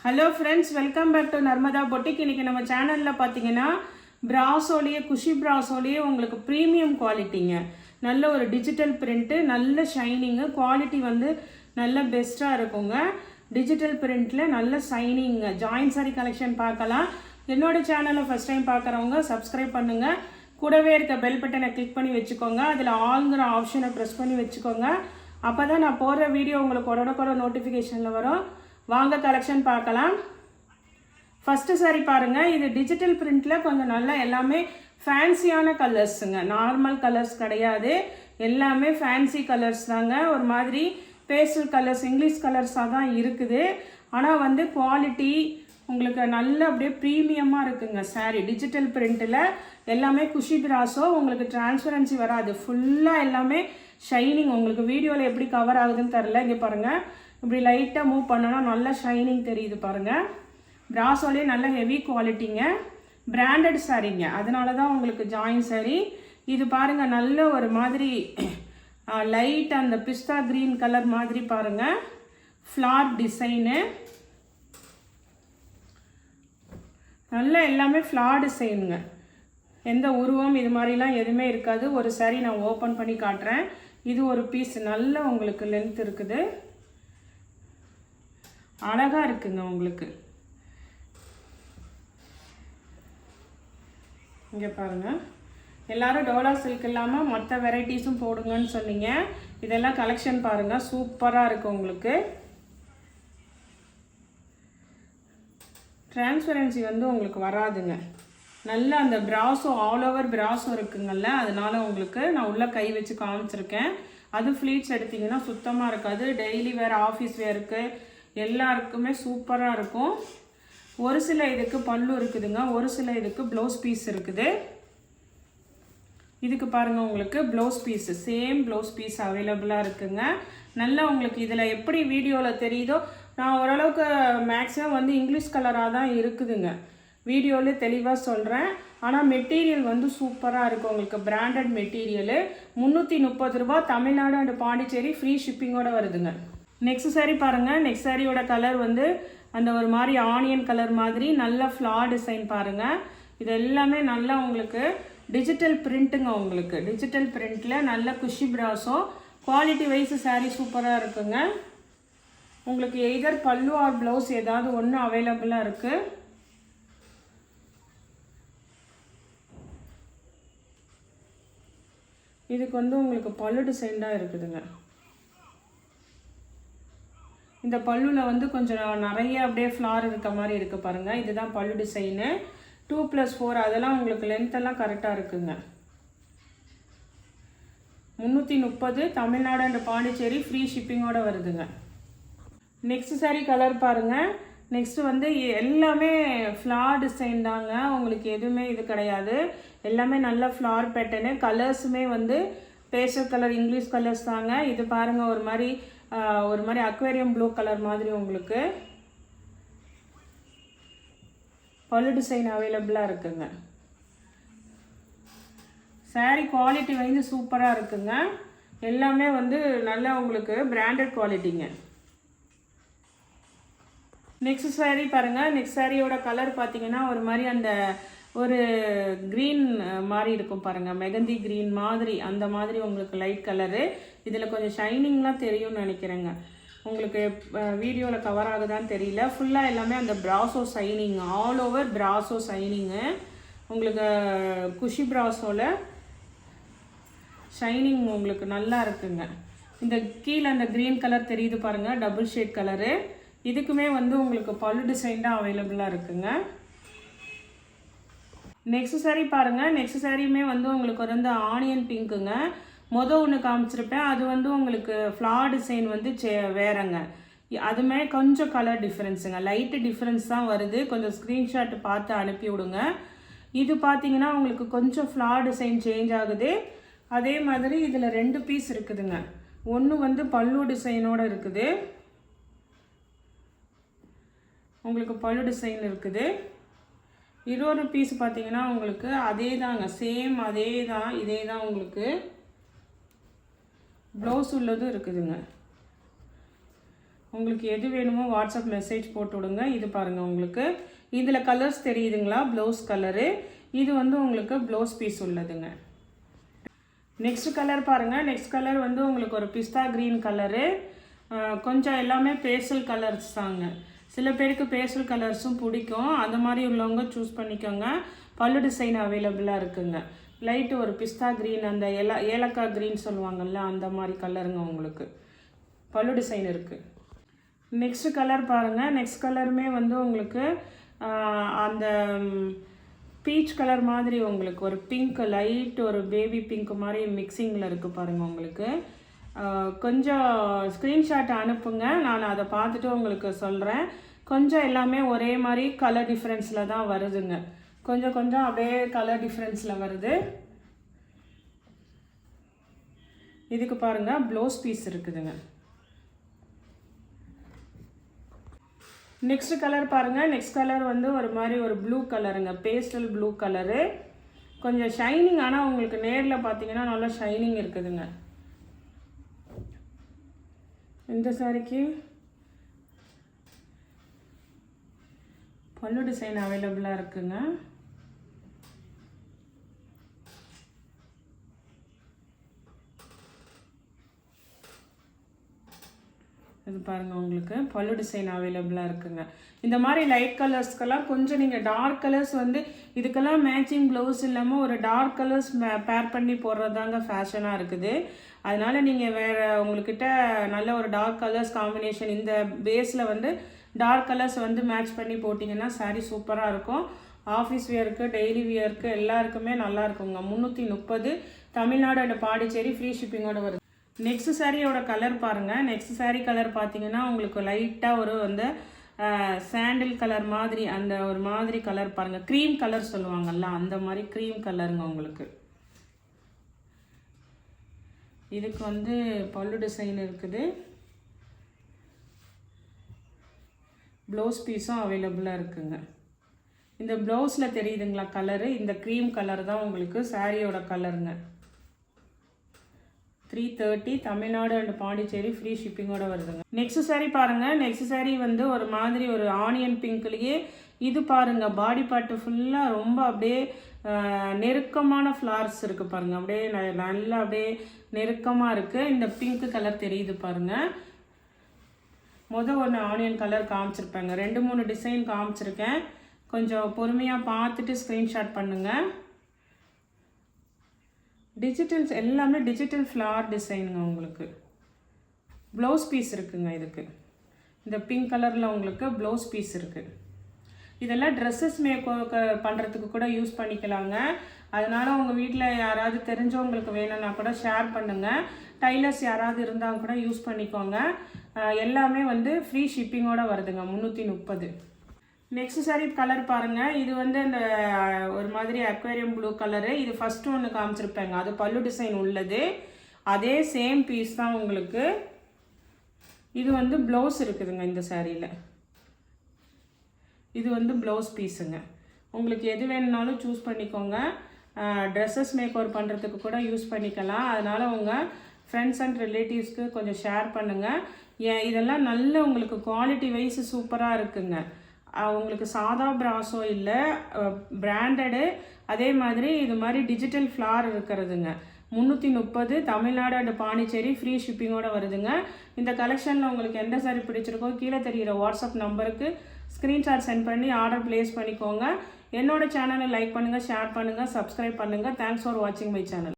Hello friends, welcome back to Narmada boutique. இன்றைக்கி நம்ம சேனலில் பார்த்தீங்கன்னா பிராஸோலேயே குஷி பிராஸோலேயே உங்களுக்கு ப்ரீமியம் குவாலிட்டிங்க. நல்ல ஒரு டிஜிட்டல் பிரிண்ட்டு, நல்ல ஷைனிங்கு, குவாலிட்டி வந்து நல்ல பெஸ்ட்டாக இருக்குங்க. டிஜிட்டல் பிரிண்ட்டில் நல்ல ஷைனிங்க. ஜாயின் சாரி கலெக்ஷன் பார்க்கலாம். என்னோடய சேனலை ஃபஸ்ட் டைம் பார்க்குறவங்க சப்ஸ்கிரைப் பண்ணுங்கள். கூடவே இருக்க பெல் பட்டனை கிளிக் பண்ணி வச்சுக்கோங்க. அதில் ஆல்ங்கிற ஆப்ஷனை ப்ரெஸ் பண்ணி வச்சுக்கோங்க. அப்போ தான் நான் போடுற வீடியோ உங்களுக்கு உடனுக்குடன் நோட்டிஃபிகேஷனில் வரும். வாங்க கலெக்ஷன் பார்க்கலாம். ஃபஸ்ட்டு சாரி பாருங்கள். இது டிஜிட்டல் பிரிண்டில் கொஞ்சம் நல்லா எல்லாமே ஃபேன்சியான கலர்ஸுங்க. நார்மல் கலர்ஸ் கிடையாது, எல்லாமே ஃபேன்சி கலர்ஸ் தாங்க. ஒரு மாதிரி பேஸ்டல் கலர்ஸ், இங்கிலீஷ் கலர்ஸாக தான் இருக்குது. ஆனால் வந்து குவாலிட்டி உங்களுக்கு நல்ல அப்படியே ப்ரீமியமாக இருக்குங்க. சாரி டிஜிட்டல் பிரிண்ட்டில் எல்லாமே குஷி பிராஸோ. உங்களுக்கு டிரான்ஸ்பரன்சி வராது, ஃபுல்லாக எல்லாமே ஷைனிங். உங்களுக்கு வீடியோவில் எப்படி கவர் ஆகுதுன்னு தெரில. இங்கே பாருங்கள், இப்படி லைட்டாக மூவ் பண்ணோன்னா நல்லா ஷைனிங் தெரியுது பாருங்கள். பிராஸோலேயே நல்ல ஹெவி குவாலிட்டிங்க, பிராண்டட் சாரீங்க. அதனால தான் உங்களுக்கு ஜாயின் சாரீ. இது பாருங்கள், நல்ல ஒரு மாதிரி லைட் அந்த பிஸ்தா க்ரீன் கலர் மாதிரி பாருங்கள். ஃப்ளார் டிசைனு நல்ல எல்லாமே ஃப்ளார் டிசைனுங்க. எந்த உருவம் இது மாதிரிலாம் எதுவுமே இருக்காது. ஒரு சாரீ நான் ஓப்பன் பண்ணி காட்டுறேன். இது ஒரு பீஸ் நல்ல உங்களுக்கு லென்த் இருக்குது, அழகாக இருக்குங்க. உங்களுக்கு இங்கே பாருங்கள், எல்லோரும் டோலா சில்க் இல்லாமல் மற்ற வெரைட்டிஸும் போடுங்கன்னு சொன்னீங்க. இதெல்லாம் கலெக்ஷன் பாருங்கள், சூப்பராக இருக்குது. உங்களுக்கு டிரான்ஸ்பரன்சி வந்து உங்களுக்கு வராதுங்க. நல்ல அந்த பிராஸோ ஆல் ஓவர் பிராஸோ இருக்குங்கள்ல, அதனால உங்களுக்கு நான் உள்ளே கை வச்சு காமிச்சிருக்கேன். அது ஃப்ளீட்ஸ் எடுத்திங்கன்னா சுத்தமாக இருக்காது. டெய்லி வேறு, ஆஃபீஸ் வேருக்கு எல்லாருக்குமே சூப்பராக இருக்கும். ஒரு சில இதுக்கு பல்லு இருக்குதுங்க, ஒரு சில இதுக்கு ப்ளவுஸ் பீஸ் இருக்குது. இதுக்கு பாருங்கள், உங்களுக்கு blouse piece, same blouse piece அவைலபிளாக இருக்குங்க. நல்லா உங்களுக்கு இதில் எப்படி வீடியோவில் தெரியுதோ, நான் ஓரளவுக்கு மேக்ஸிமம் வந்து இங்கிலீஷ் கலராக தான் இருக்குதுங்க. வீடியோவில் தெளிவாக சொல்கிறேன். ஆனால் மெட்டீரியல் வந்து சூப்பராக இருக்கும். உங்களுக்கு பிராண்டட் மெட்டீரியலு. 330 ரூபா, தமிழ்நாடு அண்ட் பாண்டிச்சேரி ஃப்ரீ ஷிப்பிங்கோடு வருதுங்க. நெக்ஸ்ட் சாரீ பாருங்கள். நெக்ஸ்ட் சாரியோட கலர் வந்து அந்த ஒரு மாதிரி ஆனியன் கலர் மாதிரி நல்ல ஃப்ளார் டிசைன் பாருங்கள். இது எல்லாமே நல்லா உங்களுக்கு டிஜிட்டல் பிரிண்ட்டுங்க. உங்களுக்கு டிஜிட்டல் பிரிண்ட்டில் நல்ல குஷி பிராஸோ. குவாலிட்டி வைஸ் சாரீ சூப்பராக இருக்குங்க. உங்களுக்கு எய்தர் பல்லு ஆர் ப்ளவுஸ் ஏதாவது ஒன்று அவைலபிளாக இருக்குது. இதுக்கு வந்து உங்களுக்கு பல்லு டிசைன் தான் இருக்குதுங்க. இந்த பல்லுவில் வந்து கொஞ்சம் நிறைய அப்படியே ஃப்ளார் இருக்க மாதிரி இருக்குது பாருங்கள். இதுதான் பல்லு டிசைனு. 2+4 அதெல்லாம் உங்களுக்கு லென்த்தெல்லாம் கரெக்டாக இருக்குங்க. 330, தமிழ்நாடு அண்ட் பாண்டிச்சேரி ஃப்ரீ ஷிப்பிங்கோடு வருதுங்க. நெக்ஸ்ட் சாரீ கலர் பாருங்கள். நெக்ஸ்ட்டு வந்து எல்லாமே ஃப்ளார் டிசைன் தாங்க. உங்களுக்கு எதுவுமே இது கிடையாது, எல்லாமே நல்ல ஃப்ளார் பேட்டர்னு. கலர்ஸுமே வந்து பேஸ்டல் கலர், இங்கிலீஷ் கலர்ஸ் தாங்க. இது பாருங்கள், ஒரு மாதிரி அக்வேரியம் ப்ளூ கலர் மாதிரி உங்களுக்கு பல்லு டிசைன் அவைலபிளாக இருக்குங்க. சாரீ குவாலிட்டி வந்து சூப்பராக இருக்குங்க. எல்லாமே வந்து நல்லா உங்களுக்கு பிராண்டட் குவாலிட்டிங்க. நெக்ஸ்ட் சாரீ பாருங்கள். நெக்ஸ்ட் சாரியோட கலர் பார்த்தீங்கன்னா ஒரு மாதிரி அந்த ஒரு க்ரீன் மாதிரி இருக்கும் பாருங்கள், மெகந்தி க்ரீன் மாதிரி. அந்த மாதிரி உங்களுக்கு லைட் கலரு. இதில் கொஞ்சம் ஷைனிங்லாம் தெரியும்னு நினைக்கிறேங்க. உங்களுக்கு வீடியோவில் கவர் ஆகுதான்னு தெரியல. ஃபுல்லாக எல்லாமே அந்த பிராஸோ ஷைனிங், ஆல் ஓவர் பிராஸோ ஷைனிங்கு. உங்களுக்கு குஷி பிராஸோவில் ஷைனிங் உங்களுக்கு நல்லா இருக்குங்க. இந்த கீழே அந்த க்ரீன் கலர் தெரியுது பாருங்கள், டபுள் ஷேட் கலரு. இதுக்குமே வந்து உங்களுக்கு பல்லு டிசைன் தான் அவைலபிளாக இருக்குங்க. நெக்ஸ்ட் சாரீ பாருங்கள். நெக்ஸ்ட் சாரியுமே வந்து உங்களுக்கு வந்து ஆனியன் பிங்க்குங்க. ஒன்று காமிச்சிருப்பேன், அது வந்து உங்களுக்கு ஃப்ளார் டிசைன் வந்து வேறங்க. அதுமே கொஞ்சம் கலர் டிஃப்ரென்ஸுங்க, லைட்டு டிஃப்ரென்ஸ் தான் வருது. கொஞ்சம் ஸ்க்ரீன்ஷாட் பார்த்து அனுப்பி விடுங்க. இது பார்த்தீங்கன்னா உங்களுக்கு கொஞ்சம் ஃப்ளார் டிசைன் சேஞ்ச் ஆகுது. அதே மாதிரி இதில் 2 பீஸ் இருக்குதுங்க. ஒன்று வந்து பல்லு டிசைனோடு இருக்குது, உங்களுக்கு பல்லு டிசைன் இருக்குது. இன்னொரு பீஸ் பார்த்தீங்கன்னா உங்களுக்கு அதே தாங்க, சேம் அதே தான், இதே தான் உங்களுக்கு ப்ளவுஸ் உள்ளதும் இருக்குதுங்க. உங்களுக்கு எது வேணுமோ வாட்ஸ்அப் மெசேஜ் போட்டு விடுங்க. இது பாருங்கள், உங்களுக்கு இதில் கலர்ஸ் தெரியுதுங்களா, ப்ளவுஸ் கலரு. இது வந்து உங்களுக்கு ப்ளவுஸ் பீஸ் உள்ளதுங்க. நெக்ஸ்ட் கலர் பாருங்கள். நெக்ஸ்ட் கலர் வந்து உங்களுக்கு ஒரு பிஸ்தா க்ரீன் கலரு. கொஞ்சம் எல்லாமே பேஸ்டல் கலர்ஸ் தாங்க. சில பேருக்கு பேஸ்டல் கலர்ஸும் பிடிக்கும், அந்த மாதிரி உள்ளவங்க சூஸ் பண்ணிக்கோங்க. பல்லு டிசைன் அவைலபிளாக இருக்குங்க. லைட்டு ஒரு பிஸ்தா க்ரீன், அந்த ஏலக்காய் க்ரீன் சொல்லுவாங்கள்ல, அந்த மாதிரி கலருங்க. உங்களுக்கு பல்லு டிசைன் இருக்குது. நெக்ஸ்ட் கலர் பாருங்கள். நெக்ஸ்ட் கலருமே வந்து உங்களுக்கு அந்த பீச் கலர் மாதிரி உங்களுக்கு ஒரு பிங்க், லைட் ஒரு பேபி பிங்க் மாதிரி மிக்சிங்கில் இருக்குது பாருங்கள். உங்களுக்கு கொஞ்சம் ஸ்க்ரீன்ஷாட் அனுப்புங்க, நான் அதை பார்த்துட்டு உங்களுக்கு சொல்கிறேன். கொஞ்சம் எல்லாமே ஒரே மாதிரி கலர் டிஃப்ரென்ஸில் தான் வருதுங்க. கொஞ்சம் கொஞ்சம் அப்படியே கலர் டிஃப்ரென்ஸில் வருது. இதுக்கு பாருங்கள் ப்ளவுஸ் பீஸ் இருக்குதுங்க. நெக்ஸ்ட் கலர் பாருங்கள். நெக்ஸ்ட் கலர் வந்து ஒரு மாதிரி ஒரு ப்ளூ கலருங்க, பேஸ்டல் ப்ளூ கலரு. கொஞ்சம் ஷைனிங், ஆனால் உங்களுக்கு நேரில் பார்த்தீங்கன்னா நல்லா ஷைனிங் இருக்குதுங்க. இந்த சாரிக்கு பல்லு டிசைன் அவைலபிளாக இருக்குங்க. இது பாருங்கள், உங்களுக்கு பல்லு டிசைன் அவைலபிளாக இருக்குங்க. இந்த மாதிரி லைட் கலர்ஸ்க்கெல்லாம் கொஞ்சம் நீங்கள் டார்க் கலர்ஸ் வந்து இதுக்கெல்லாம் மேட்சிங் ப்ளவுஸ் இல்லாமல் ஒரு டார்க் கலர்ஸ் பேர் பண்ணி போடுறதாங்க ஃபேஷனாக இருக்குது. அதனால் நீங்கள் வேறு உங்கள்கிட்ட நல்ல ஒரு டார்க் கலர்ஸ் காம்பினேஷன் இந்த பேஸில் வந்து டார்க் கலர்ஸ் வந்து மேட்ச் பண்ணி போட்டிங்கன்னா சாரீ சூப்பராக இருக்கும். ஆஃபீஸ் வியருக்கு, டெய்லி வியருக்கு எல்லாருக்குமே நல்லா இருக்குங்க. 330 தமிழ்நாடு அண்ட் பாண்டிச்சேரி, ஃப்ரீ ஷிப்பிங்கோடு வருது. நெக்ஸ்ட் சாரியோட கலர் பாருங்கள். நெக்ஸ்ட் சாரீ கலர் பார்த்தீங்கன்னா உங்களுக்கு லைட்டாக ஒரு வந்து சாண்டில் கலர் மாதிரி, அந்த ஒரு மாதிரி கலர் பாருங்கள். க்ரீம் கலர் சொல்லுவாங்கள்ல, அந்த மாதிரி க்ரீம் கலருங்க. உங்களுக்கு இதுக்கு வந்து பல்லு டிசைன் இருக்குது. ப்ளவுஸ் பீஸும் அவைலபிளாக இருக்குங்க. இந்த ப்ளவுஸில் தெரியுதுங்களா கலரு, இந்த க்ரீம் கலர் தான் உங்களுக்கு சாரியோட கலருங்க. 330 தமிழ்நாடு அண்ட் பாண்டிச்சேரி, ஃப்ரீ ஷிப்பிங்கோடு வருதுங்க. நெக்ஸ்ட் சாரீ பாருங்கள். நெக்ஸ்ட் சாரீ வந்து ஒரு மாதிரி ஒரு ஆனியன் பிங்க்லேயே இது பாருங்கள். பாடி பார்ட்டு ஃபுல்லாக ரொம்ப அப்படியே நெருக்கமான ஃப்ளார்ஸ் இருக்குது பாருங்கள். அப்படியே நல்லா அப்படியே நெருக்கமாக இருக்குது. இந்த பிங்க் கலர் தெரியுது பாருங்கள். ஒன்று ஆனியன் கலர் காமிச்சிருப்பேங்க. 2-3 டிசைன் காமிச்சிருக்கேன். கொஞ்சம் பொறுமையாக பார்த்துட்டு ஸ்க்ரீன்ஷாட் பண்ணுங்கள். டிஜிட்டல்ஸ் எல்லாமே டிஜிட்டல் ஃப்ளார் டிசைனுங்க. உங்களுக்கு ப்ளவுஸ் பீஸ் இருக்குங்க. இதுக்கு இந்த பிங்க் கலரில் உங்களுக்கு ப்ளவுஸ் பீஸ் இருக்குது. இதெல்லாம் ட்ரெஸ்ஸஸ் பண்ணுறதுக்கு கூட யூஸ் பண்ணிக்கலாங்க. அதனால் உங்கள் வீட்டில் யாராவது தெரிஞ்சவங்களுக்கு வேணும்னா கூட ஷேர் பண்ணுங்கள். டைலர்ஸ் யாராவது இருந்தால் கூட யூஸ் பண்ணிக்கோங்க. எல்லாமே வந்து ஃப்ரீ ஷிப்பிங்கோடு வருதுங்க. 330. நெக்ஸ்ட் சாரீ கலர் பாருங்கள். இது வந்து அந்த ஒரு மாதிரி அக்வேரியம் ப்ளூ கலரு. இது ஃபஸ்ட்டு ஒன்று காமிச்சிருப்பேங்க, அது பல்லு டிசைன் உள்ளது. அதே சேம் பீஸ் தான் உங்களுக்கு. இது வந்து ப்ளவுஸ் இருக்குதுங்க இந்த சாரியில். இது வந்து ப்ளவுஸ் பீஸுங்க. உங்களுக்கு எது வேணுனாலும் சூஸ் பண்ணிக்கோங்க. ட்ரெஸ்ஸஸ் மேக் ஓவர் பண்ணுறதுக்கு கூட யூஸ் பண்ணிக்கலாம். அதனால் உங்கள் ஃப்ரெண்ட்ஸ் அண்ட் ரிலேட்டிவ்ஸ்க்கு கொஞ்சம் ஷேர் பண்ணுங்கள். இதெல்லாம் நல்ல உங்களுக்கு குவாலிட்டி வைஸ் சூப்பராக இருக்குங்க. உங்களுக்கு சாதா பிராஸோ இல்லை, பிராண்டடு. அதே மாதிரி இது மாதிரி டிஜிட்டல் ஃப்ளார் இருக்கிறதுங்க. 330 தமிழ்நாடு அண்ட் பாண்டிச்சேரி, ஃப்ரீ ஷிப்பிங்கோடு வருதுங்க. இந்த கலெக்ஷனில் உங்களுக்கு எந்த சாரி பிடிச்சிருக்கோ கீழே தெரிகிற வாட்ஸ்அப் நம்பருக்கு ஸ்க்ரீன்ஷாட் சென்ட் பண்ணி ஆர்டர் ப்ளேஸ் பண்ணிக்கோங்க. என்னோட சேனலை லைக் பண்ணுங்கள், ஷேர் பண்ணுங்கள், சப்ஸ்கிரைப் பண்ணுங்கள். தேங்க்ஸ் ஃபார் வாட்சிங் மை சேனல்.